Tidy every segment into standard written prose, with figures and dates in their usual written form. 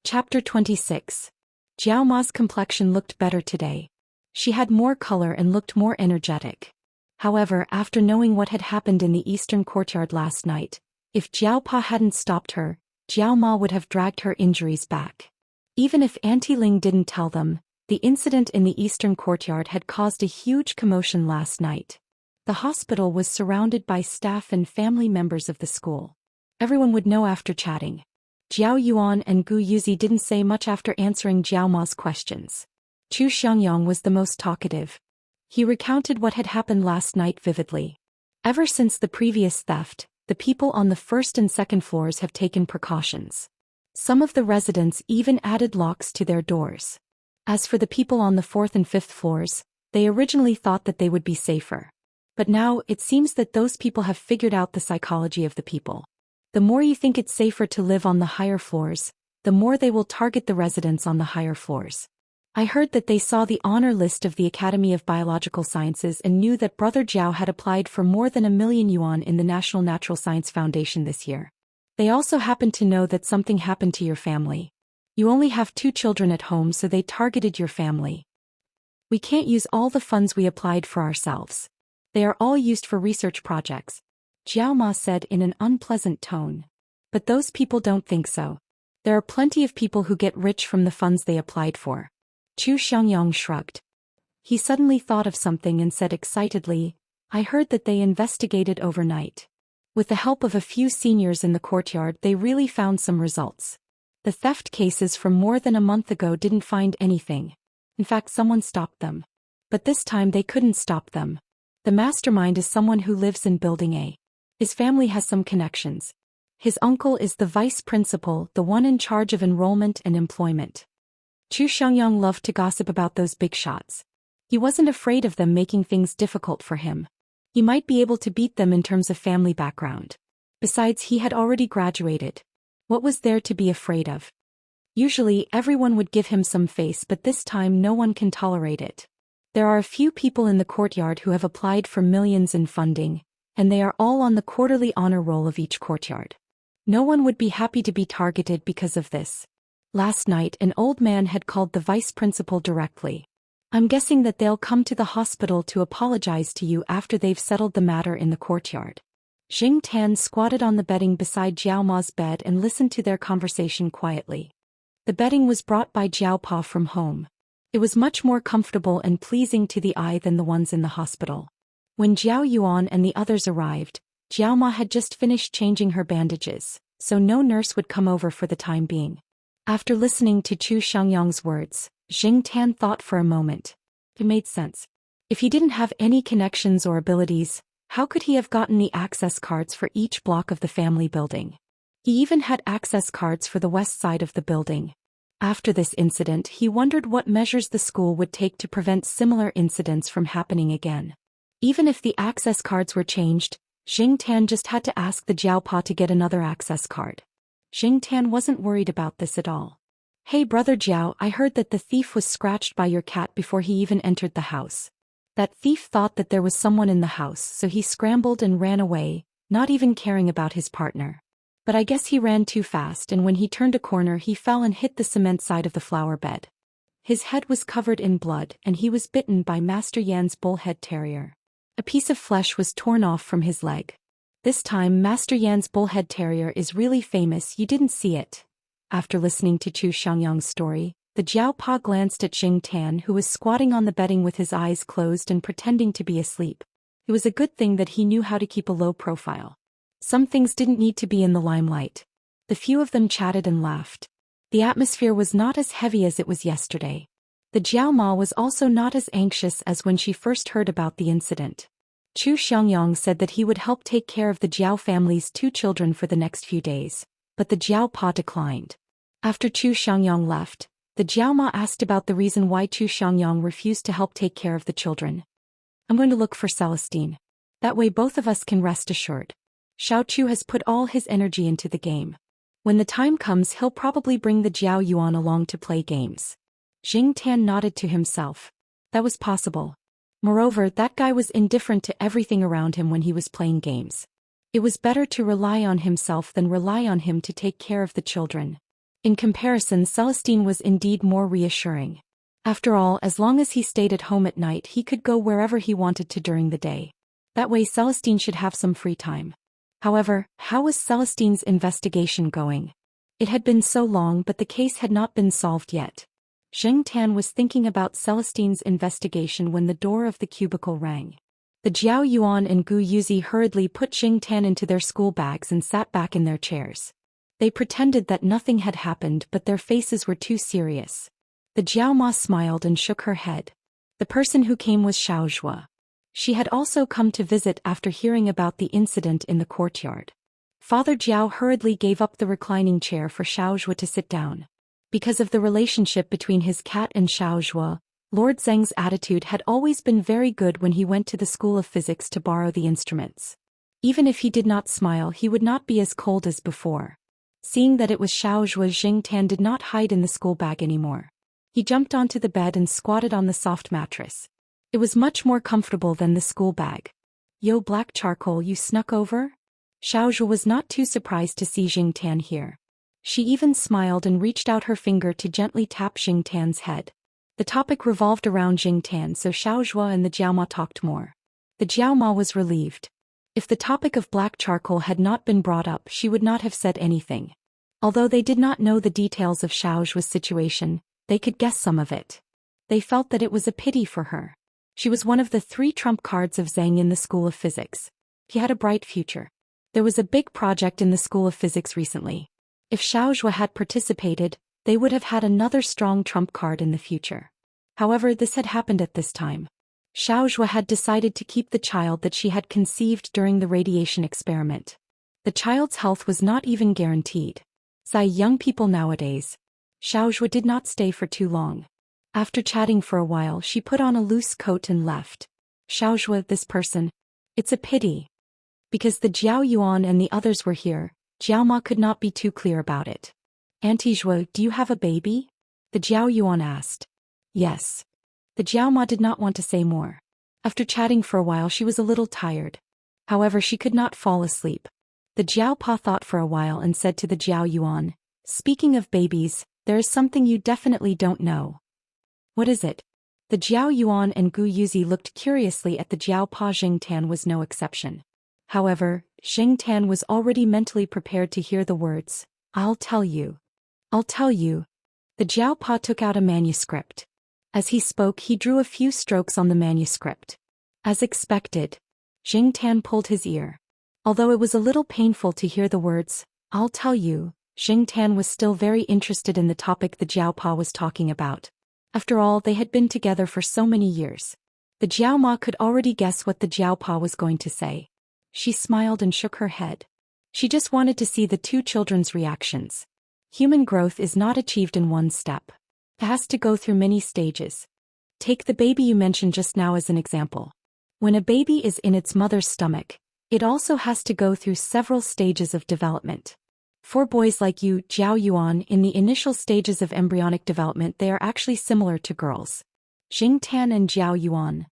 Chapter 26. Jiao Ma's complexion looked better today. She had more color and looked more energetic. However, after knowing what had happened in the eastern courtyard last night, if Jiao Pa hadn't stopped her, Jiao Ma would have dragged her injuries back. Even if Auntie Ling didn't tell them, the incident in the eastern courtyard had caused a huge commotion last night. The hospital was surrounded by staff and family members of the school. Everyone would know after chatting. Jiao Yuan and Gu Yuzi didn't say much after answering Jiao Ma's questions. Zhou Xian was the most talkative. He recounted what had happened last night vividly. Ever since the previous theft, the people on the first and second floors have taken precautions. Some of the residents even added locks to their doors. As for the people on the fourth and fifth floors, they originally thought that they would be safer. But now it seems that those people have figured out the psychology of the people. The more you think it's safer to live on the higher floors, the more they will target the residents on the higher floors. I heard that they saw the honor list of the Academy of Biological Sciences and knew that Brother Zhao had applied for more than 1,000,000 yuan in the National Natural Science Foundation this year. They also happened to know that something happened to your family. You only have 2 children at home, so they targeted your family. We can't use all the funds we applied for ourselves. They are all used for research projects, Jiao Ma said in an unpleasant tone. But those people don't think so. There are plenty of people who get rich from the funds they applied for. Zhou Xian shrugged. He suddenly thought of something and said excitedly, I heard that they investigated overnight. With the help of a few seniors in the courtyard, they really found some results. The theft cases from more than a month ago didn't find anything. In fact, someone stopped them. But this time they couldn't stop them. The mastermind is someone who lives in Building A. His family has some connections. His uncle is the vice principal, the one in charge of enrollment and employment. Zhou Xian loved to gossip about those big shots. He wasn't afraid of them making things difficult for him. He might be able to beat them in terms of family background. Besides, he had already graduated. What was there to be afraid of? Usually, everyone would give him some face, but this time no one can tolerate it. There are a few people in the courtyard who have applied for millions in funding, and they are all on the quarterly honor roll of each courtyard. No one would be happy to be targeted because of this. Last night, an old man had called the vice principal directly. I'm guessing that they'll come to the hospital to apologize to you after they've settled the matter in the courtyard. Jing Tan squatted on the bedding beside Jiao Ma's bed and listened to their conversation quietly. The bedding was brought by Jiao Pa from home. It was much more comfortable and pleasing to the eye than the ones in the hospital. When Jiao Yuan and the others arrived, Jiao Ma had just finished changing her bandages, so no nurse would come over for the time being. After listening to Zhou Xian's words, Jing Tan thought for a moment. It made sense. If he didn't have any connections or abilities, how could he have gotten the access cards for each block of the family building? He even had access cards for the west side of the building. After this incident, he wondered what measures the school would take to prevent similar incidents from happening again. Even if the access cards were changed, Jing Tan just had to ask the Jiao Pa to get another access card. Jing Tan wasn't worried about this at all. Hey brother Jiao, I heard that the thief was scratched by your cat before he even entered the house. That thief thought that there was someone in the house, so he scrambled and ran away, not even caring about his partner. But I guess he ran too fast, and when he turned a corner he fell and hit the cement side of the flower bed. His head was covered in blood and he was bitten by Master Yan's bullhead terrier. A piece of flesh was torn off from his leg. This time Master Yan's bullhead terrier is really famous, you didn't see it. After listening to Zhou Xian's story, the Jiao Pa glanced at Jing Tan, who was squatting on the bedding with his eyes closed and pretending to be asleep. It was a good thing that he knew how to keep a low profile. Some things didn't need to be in the limelight. The few of them chatted and laughed. The atmosphere was not as heavy as it was yesterday. The Jiao Ma was also not as anxious as when she first heard about the incident. Zhou Xian said that he would help take care of the Jiao family's 2 children for the next few days, but the Jiao Pa declined. After Zhou Xian left, the Jiao Ma asked about the reason why Zhou Xian refused to help take care of the children. I'm going to look for Celestine. That way both of us can rest assured. Xiao Chu has put all his energy into the game. When the time comes, he'll probably bring the Jiao Yuan along to play games. Jing Tan nodded to himself. That was possible. Moreover, that guy was indifferent to everything around him when he was playing games. It was better to rely on himself than rely on him to take care of the children. In comparison, Celestine was indeed more reassuring. After all, as long as he stayed at home at night, he could go wherever he wanted to during the day. That way Celestine should have some free time. However, how was Celestine's investigation going? It had been so long, but the case had not been solved yet. Zheng Tan was thinking about Celestine's investigation when the door of the cubicle rang. The Jiao Yuan and Gu Yuzi hurriedly put Zheng Tan into their school bags and sat back in their chairs. They pretended that nothing had happened, but their faces were too serious. The Jiao Ma smiled and shook her head. The person who came was Xiaoxua. She had also come to visit after hearing about the incident in the courtyard. Father Jiao hurriedly gave up the reclining chair for Xiaoxua to sit down. Because of the relationship between his cat and Xiaoxua, Lord Zheng's attitude had always been very good when he went to the School of Physics to borrow the instruments. Even if he did not smile, he would not be as cold as before. Seeing that it was Xiaoxua, Zheng Tan did not hide in the school bag anymore. He jumped onto the bed and squatted on the soft mattress. It was much more comfortable than the school bag. "Yo, black charcoal, you snuck over?" Xiaoxua was not too surprised to see Zheng Tan here. She even smiled and reached out her finger to gently tap Zheng Tan's head. The topic revolved around Zheng Tan, so Xiaoxua and the Jiaoma talked more. The Jiaoma was relieved. If the topic of black charcoal had not been brought up, she would not have said anything. Although they did not know the details of Xiaoxua's situation, they could guess some of it. They felt that it was a pity for her. She was one of the 3 trump cards of Zheng in the School of Physics. He had a bright future. There was a big project in the School of Physics recently. If Xiaoxua had participated, they would have had another strong trump card in the future. However, this had happened at this time. Xiaoxua had decided to keep the child that she had conceived during the radiation experiment. The child's health was not even guaranteed. Say young people nowadays. Xiaoxua did not stay for too long. After chatting for a while, she put on a loose coat and left. "Xiaoxua, this person. It's a pity." Because the Jiao Yuan and the others were here, Jiao Ma could not be too clear about it. "Auntie Zhou, do you have a baby?" the Jiao Yuan asked. "Yes." The Jiao Ma did not want to say more. After chatting for a while, she was a little tired. However, she could not fall asleep. The Jiao Pa thought for a while and said to the Jiao Yuan, "Speaking of babies, there is something you definitely don't know." "What is it?" The Jiao Yuan and Gu Yuzi looked curiously at the Jiao Pa. Zheng Tan was no exception. However, Zheng Tan was already mentally prepared to hear the words, "I'll tell you. I'll tell you." The Jiao Pa took out a manuscript. As he spoke, he drew a few strokes on the manuscript. As expected, Zheng Tan pulled his ear. Although it was a little painful to hear the words, "I'll tell you," Zheng Tan was still very interested in the topic the Jiao Pa was talking about. After all, they had been together for so many years. The Jiao Ma could already guess what the Jiao Pa was going to say. She smiled and shook her head. She just wanted to see the 2 children's reactions. Human growth is not achieved in one step. It has to go through many stages. Take the baby you mentioned just now as an example. When a baby is in its mother's stomach, it also has to go through several stages of development. For boys like you, Jiao Yuan, in the initial stages of embryonic development, they are actually similar to girls. Zheng Tan and Jiao Yuan.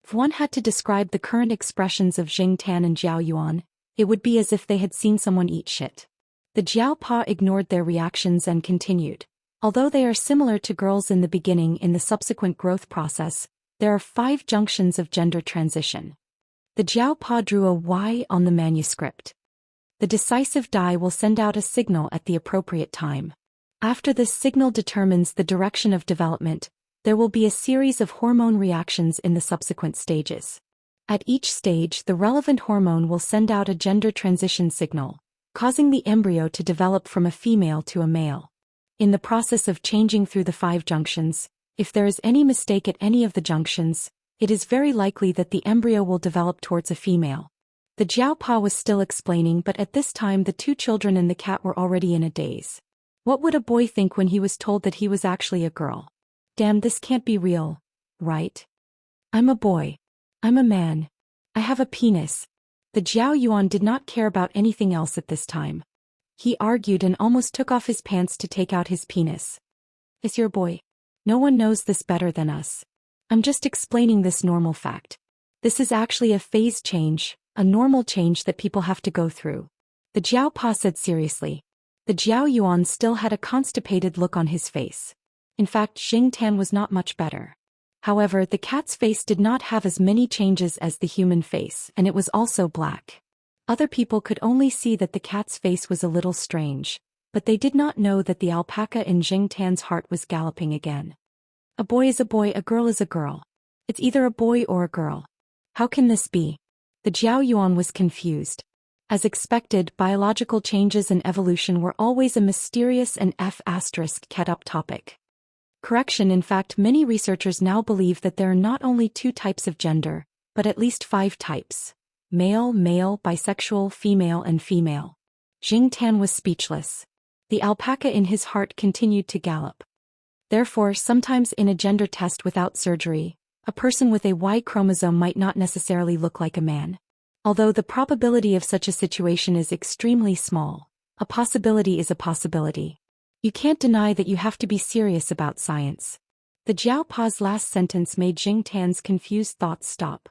If one had to describe the current expressions of Zheng Tan and Jiao Yuan, it would be as if they had seen someone eat shit. The Jiao Pa ignored their reactions and continued. Although they are similar to girls in the beginning, in the subsequent growth process, there are 5 junctions of gender transition. The Jiao Pa drew a Y on the manuscript. The decisive die will send out a signal at the appropriate time. After this signal determines the direction of development, there will be a series of hormone reactions in the subsequent stages. At each stage, the relevant hormone will send out a gender transition signal, causing the embryo to develop from a female to a male. In the process of changing through the 5 junctions, if there is any mistake at any of the junctions, it is very likely that the embryo will develop towards a female. The Jiao Pa was still explaining, but at this time the 2 children and the cat were already in a daze. What would a boy think when he was told that he was actually a girl? Damn, this can't be real, right? I'm a boy. I'm a man. I have a penis. The Jiao Yuan did not care about anything else at this time. He argued and almost took off his pants to take out his penis. "Is your boy? No one knows this better than us. I'm just explaining this normal fact. This is actually a phase change, a normal change that people have to go through," the Jiao Pa said seriously. The Jiao Yuan still had a constipated look on his face. In fact, Xing Tan was not much better. However, the cat's face did not have as many changes as the human face, and it was also black. Other people could only see that the cat's face was a little strange, but they did not know that the alpaca in Xing Tan's heart was galloping again. A boy is a boy, a girl is a girl. It's either a boy or a girl. How can this be? The Jiao Yuan was confused. As expected, biological changes and evolution were always a mysterious and f***ed-up topic. Correction, in fact, many researchers now believe that there are not only 2 types of gender, but at least 5 types. Male, male, bisexual, female and female. Xing Tan was speechless. The alpaca in his heart continued to gallop. Therefore, sometimes in a gender test without surgery, a person with a Y chromosome might not necessarily look like a man. Although the probability of such a situation is extremely small, a possibility is a possibility. You can't deny that you have to be serious about science. The Jiao Pa's last sentence made Xing Tan's confused thoughts stop.